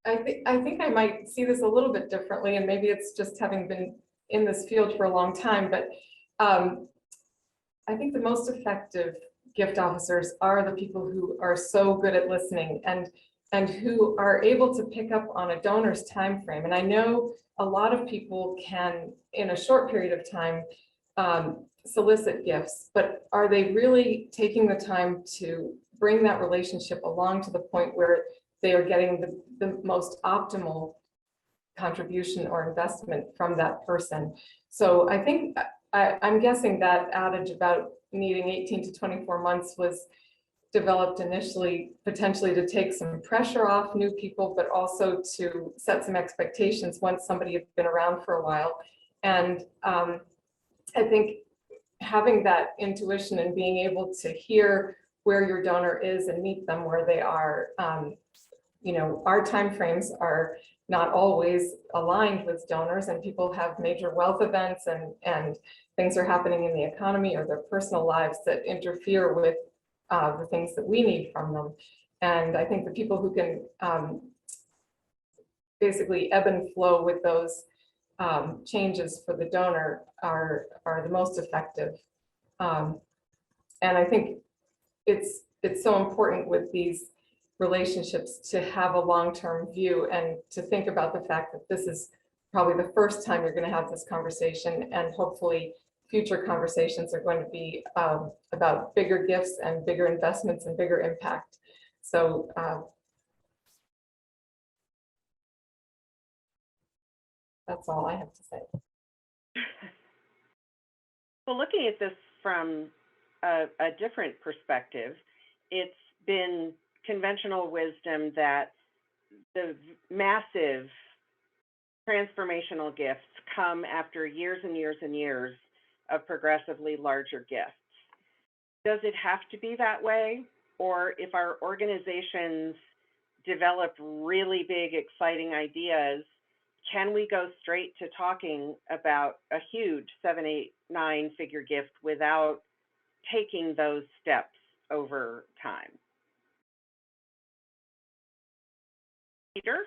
I think I might see this a little bit differently, and maybe it's just having been in this field for a long time, but I think the most effective gift officers are the people who are so good at listening and who are able to pick up on a donor's time frame. And I know a lot of people can, in a short period of time, solicit gifts, but are they really taking the time to bring that relationship along to the point where they are getting the most optimal contribution or investment from that person? So I think I'm guessing that adage about needing 18 to 24 months was developed initially potentially to take some pressure off new people, but also to set some expectations once somebody had been around for a while. And I think having that intuition and being able to hear where your donor is and meet them where they are, you know, our timeframes are not always aligned with donors, and people have major wealth events and things are happening in the economy or their personal lives that interfere with the things that we need from them. And I think the people who can basically ebb and flow with those changes for the donor are the most effective. And I think it's so important with these relationships to have a long-term view and to think about the fact that this is probably the first time you're going to have this conversation, and hopefully future conversations are going to be about bigger gifts and bigger investments and bigger impact. So That's all I have to say. Well, looking at this from a different perspective, it's been conventional wisdom that the massive transformational gifts come after years and years and years of progressively larger gifts. Does it have to be that way? Or if our organizations develop really big, exciting ideas, can we go straight to talking about a huge 7, 8, 9-figure gift without taking those steps over time? Peter?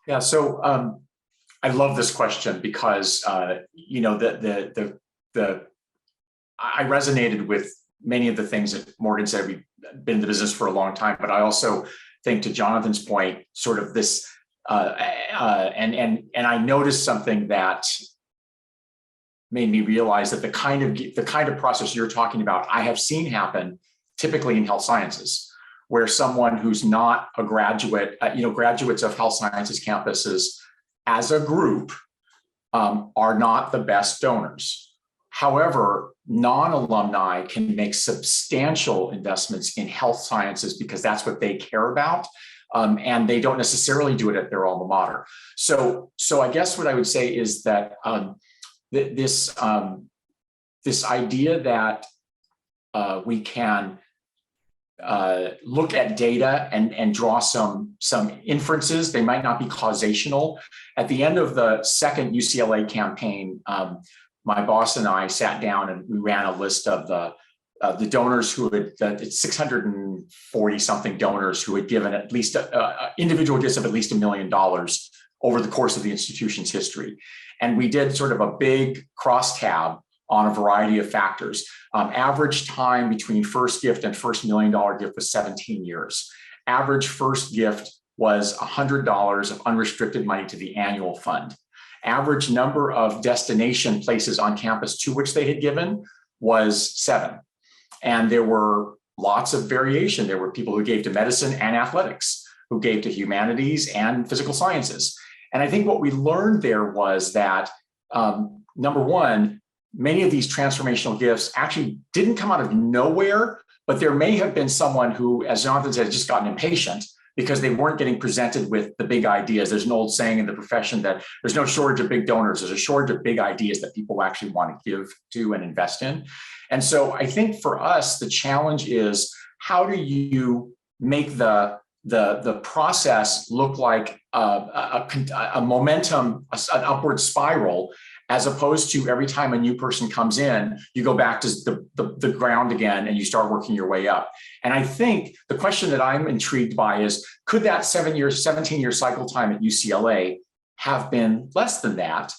Yeah, so I love this question because you know I resonated with many of the things that Morgan said. We've been in the business for a long time, but I also think, to Jonathan's point, sort of this and I noticed something that made me realize that the kind of process you're talking about, I have seen happen typically in health sciences, where someone who's not a graduate, graduates of health sciences campuses as a group are not the best donors. However, non-alumni can make substantial investments in health sciences because that's what they care about. And they don't necessarily do it at their alma mater. So I guess what I would say is that this idea that we can look at data and draw some inferences. They might not be causational. At the end of the second UCLA campaign, my boss and I sat down and we ran a list of the donors who had 640 something donors who had given at least individual gifts of at least $1 million over the course of the institution's history. And we did sort of a big crosstab on a variety of factors. Average time between first gift and first $1 million gift was 17 years. Average first gift was $100 of unrestricted money to the annual fund. Average number of destination places on campus to which they had given was 7. And there were lots of variation. There were people who gave to medicine and athletics, who gave to humanities and physical sciences. And I think what we learned there was that, number one, many of these transformational gifts actually didn't come out of nowhere, but there may have been someone who, as Jonathan said, had just gotten impatient because they weren't getting presented with the big ideas. There's an old saying in the profession that there's no shortage of big donors. There's a shortage of big ideas that people actually want to give to and invest in. And so I think for us, the challenge is, how do you make the process look like a momentum, an upward spiral, as opposed to every time a new person comes in, you go back to the ground again and you start working your way up. And I think the question that I'm intrigued by is, could that 17-year cycle time at UCLA have been less than that,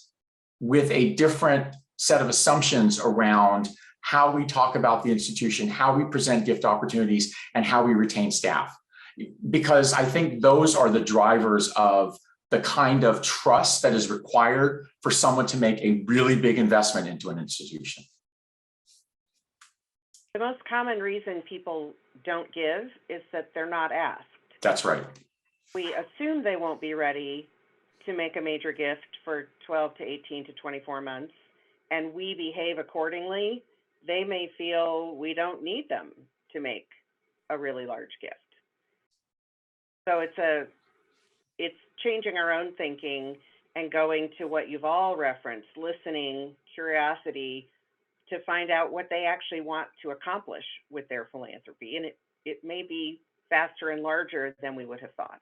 with a different set of assumptions around how we talk about the institution, how we present gift opportunities, and how we retain staff? Because I think those are the drivers of the kind of trust that is required for someone to make a really big investment into an institution. The most common reason people don't give is that they're not asked. That's right. We assume they won't be ready to make a major gift for 12 to 18 to 24 months, and we behave accordingly. They may feel we don't need them to make a really large gift. So it's changing our own thinking and going to what you've all referenced, listening, curiosity, to find out what they actually want to accomplish with their philanthropy. And it may be faster and larger than we would have thought.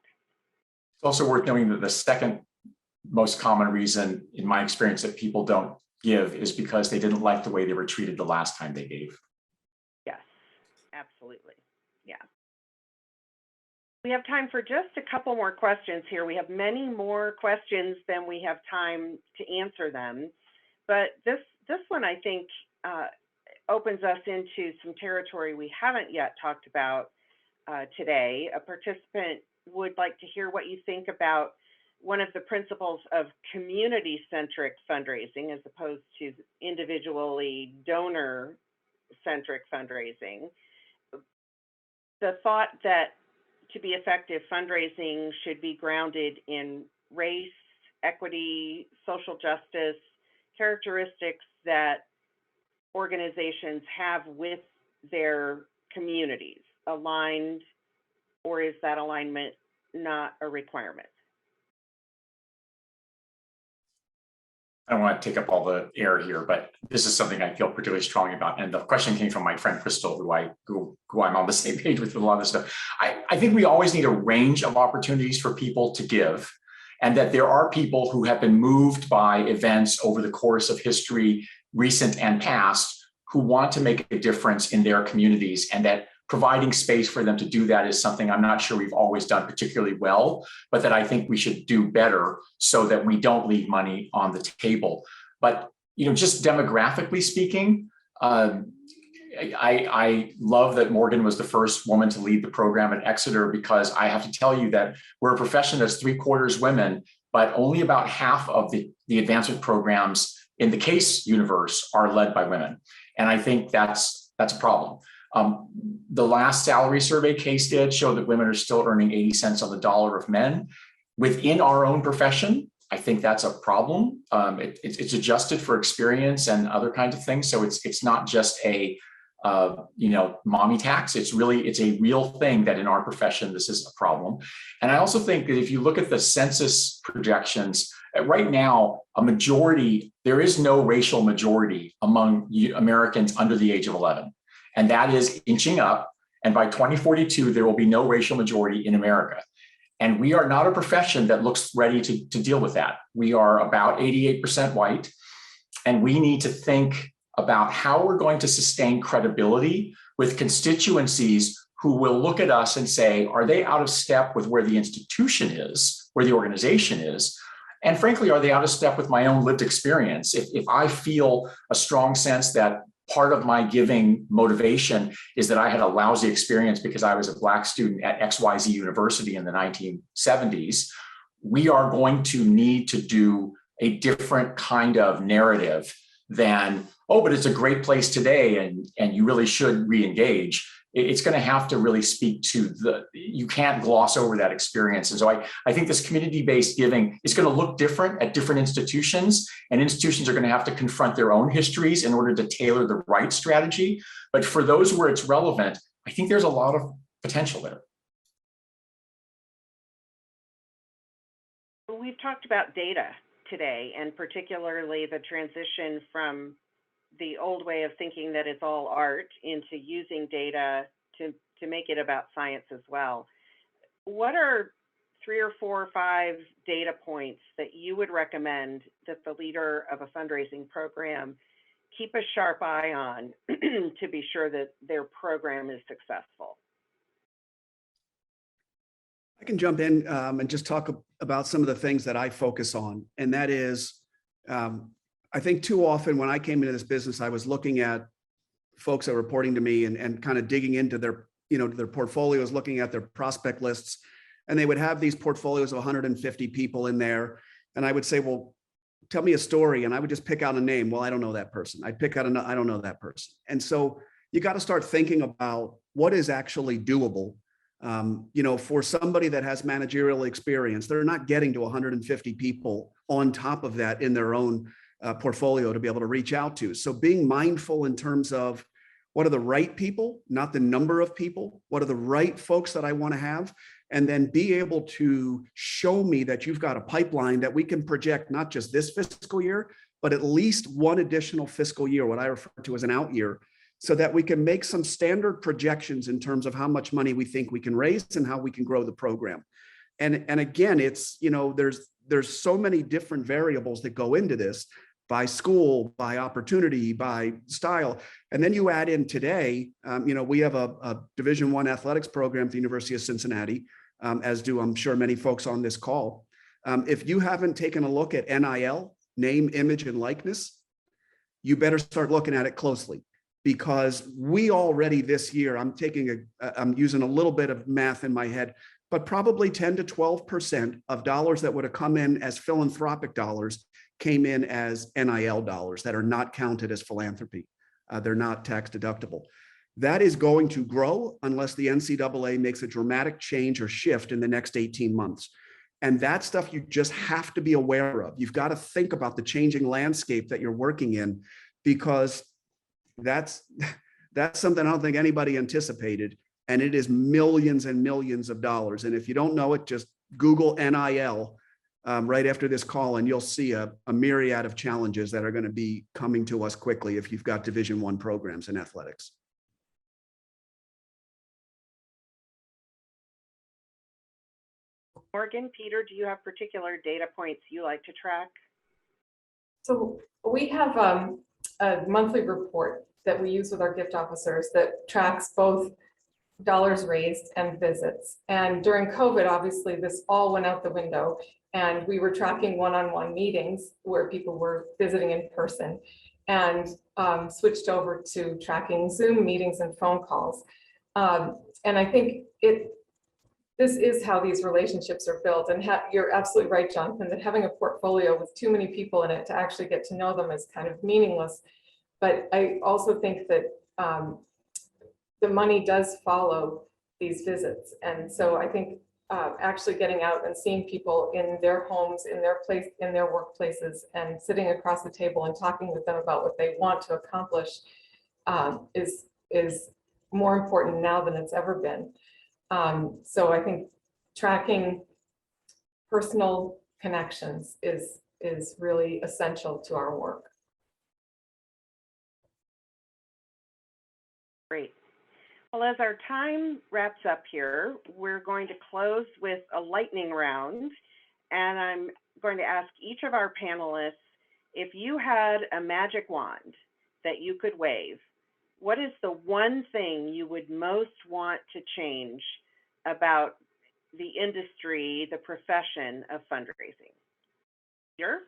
It's also worth noting that the second most common reason, in my experience, that people don't give is because they didn't like the way they were treated the last time they gave. Yes, absolutely. Yeah. We have time for just a couple more questions here. We have many more questions than we have time to answer them. But this one, I think, opens us into some territory we haven't yet talked about today. A participant would like to hear what you think about one of the principles of community-centric fundraising as opposed to individually donor-centric fundraising. The thought that to be effective, fundraising should be grounded in race, equity, social justice characteristics that organizations have with their communities aligned, or is that alignment not a requirement? I don't want to take up all the air here, but this is something I feel particularly strongly about. And the question came from my friend Crystal, who I'm on the same page with a lot of this stuff. I think we always need a range of opportunities for people to give, and that there are people who have been moved by events over the course of history, recent and past, who want to make a difference in their communities, and that providing space for them to do that is something I'm not sure we've always done particularly well, but that I think we should do better so that we don't leave money on the table. But just demographically speaking, I love that Morgan was the first woman to lead the program at Exeter, because I have to tell you that we're a profession that's 3/4 women, but only about half of the advancement programs in the case universe are led by women. And I think that's a problem. The last salary survey Case did show that women are still earning 80 cents on the dollar of men. Within our own profession, I think that's a problem. It's adjusted for experience and other kinds of things. So it's not just a mommy tax. It's a real thing that in our profession, this is a problem. And I also think that if you look at the census projections, right now, there is no racial majority among Americans under the age of 11. And that is inching up. And by 2042, there will be no racial majority in America. And we are not a profession that looks ready to deal with that. We are about 88% white. And we need to think about how we're going to sustain credibility with constituencies who will look at us and say, are they out of step with where the institution is, where the organization is? And frankly, are they out of step with my own lived experience? If I feel a strong sense that part of my giving motivation is that I had a lousy experience because I was a Black student at XYZ University in the 1970s, we are going to need to do a different kind of narrative than, oh, but it's a great place today and you really should re-engage. It's going to have to really speak to you can't gloss over that experience. And so I think this community-based giving is going to look different at different institutions, and institutions are going to have to confront their own histories in order to tailor the right strategy. But for those where it's relevant, I think there's a lot of potential there. We've talked about data today, and particularly the transition from the old way of thinking that it's all art into using data to make it about science as well. What are 3 or 4 or 5 data points that you would recommend that the leader of a fundraising program keep a sharp eye on to be sure that their program is successful? I can jump in and just talk about some of the things that I focus on. And that is, I think too often when I came into this business, I was looking at folks that were reporting to me and kind of digging into their portfolios, looking at their prospect lists, and they would have these portfolios of 150 people in there. And I would say, well, tell me a story. And I would just pick out a name. Well, I don't know that person. I'd pick out I don't know that person. And so you got to start thinking about what is actually doable. For somebody that has managerial experience, they're not getting to 150 people on top of that in their own portfolio to be able to reach out to. So being mindful in terms of what are the right people, not the number of people, what are the right folks that I want to have, and then be able to show me that you've got a pipeline that we can project not just this fiscal year, but at least one additional fiscal year, what I refer to as an out year, so that we can make some standard projections in terms of how much money we think we can raise and how we can grow the program. And again, it's, there's so many different variables that go into this, by school, by opportunity, by style. And then you add in today, we have a Division I athletics program at the University of Cincinnati, as do I'm sure many folks on this call. If you haven't taken a look at NIL, name, image, and likeness, you better start looking at it closely, because we already this year, I'm using a little bit of math in my head, but probably 10 to 12% of dollars that would have come in as philanthropic dollars came in as NIL dollars that are not counted as philanthropy. They're not tax deductible. That is going to grow unless the NCAA makes a dramatic change or shift in the next 18 months. And that stuff you just have to be aware of. You've got to think about the changing landscape that you're working in, because that's something I don't think anybody anticipated. And it is millions and millions of dollars. And if you don't know it, just Google NIL right after this call, and you'll see a myriad of challenges that are going to be coming to us quickly if you've got Division I programs in athletics. Morgan, Peter, do you have particular data points you like to track? So we have a monthly report that we use with our gift officers that tracks both dollars raised and visits. And during COVID, obviously, this all went out the window, and we were tracking one-on-one meetings where people were visiting in person, and switched over to tracking Zoom meetings and phone calls. And I think this is how these relationships are built. And you're absolutely right, Jonathan, that having a portfolio with too many people in it to actually get to know them is kind of meaningless. But I also think that the money does follow these visits. And so I think actually getting out and seeing people in their homes, in their workplaces, and sitting across the table and talking with them about what they want to accomplish is more important now than it's ever been. So I think tracking personal connections is really essential to our work. Great. Well, as our time wraps up here, we're going to close with a lightning round, and I'm going to ask each of our panelists, if you had a magic wand that you could wave, what is the one thing you would most want to change about the industry, the profession of fundraising? Peter?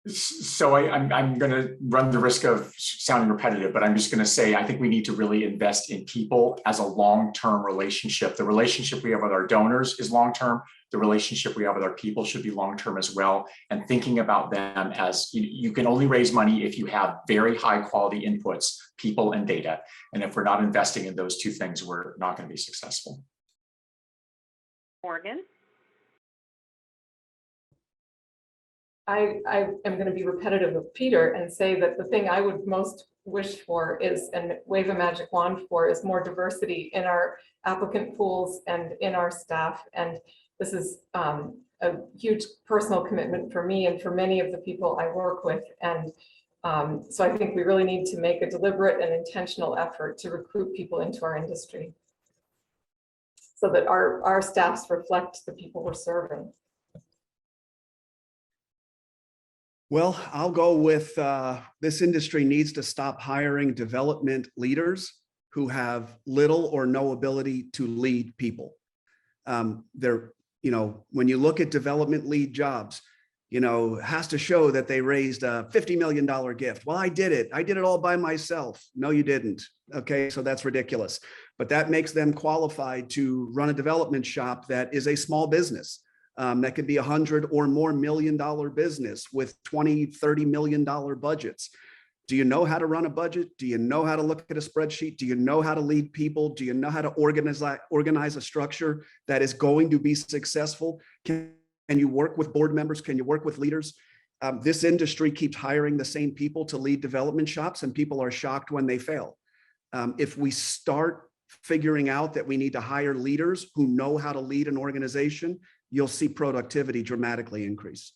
So I'm going to run the risk of sounding repetitive, but I'm just going to say I think we need to really invest in people as a long-term relationship. The relationship we have with our donors is long-term. The relationship we have with our people should be long-term as well. And thinking about them as you can only raise money if you have very high quality inputs, people and data. And if we're not investing in those two things, we're not going to be successful. Morgan? I am going to be repetitive with Peter and say that the thing I would most wish for is, and wave a magic wand for, is more diversity in our applicant pools and in our staff. And this is a huge personal commitment for me and for many of the people I work with. And so I think we really need to make a deliberate and intentional effort to recruit people into our industry so that our staffs reflect the people we're serving. Well, I'll go with this industry needs to stop hiring development leaders who have little or no ability to lead people. When you look at development lead jobs, has to show that they raised a $50 million gift. Well, I did it all by myself. No, you didn't. Okay, so that's ridiculous. But that makes them qualified to run a development shop that is a small business. That could be $100 or more million business with $20-30 million budgets. Do you know how to run a budget? Do you know how to look at a spreadsheet? Do you know how to lead people? Do you know how to organize a structure that is going to be successful? Can you work with board members? Can you work with leaders? This industry keeps hiring the same people to lead development shops, and people are shocked when they fail. If we start figuring out that we need to hire leaders who know how to lead an organization, you'll see productivity dramatically increase.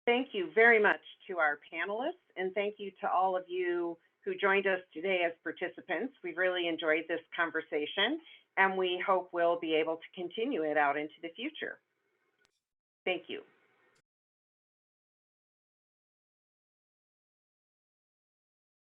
Thank you very much to our panelists, and thank you to all of you who joined us today as participants. We've really enjoyed this conversation, and we hope we'll be able to continue it out into the future. Thank you.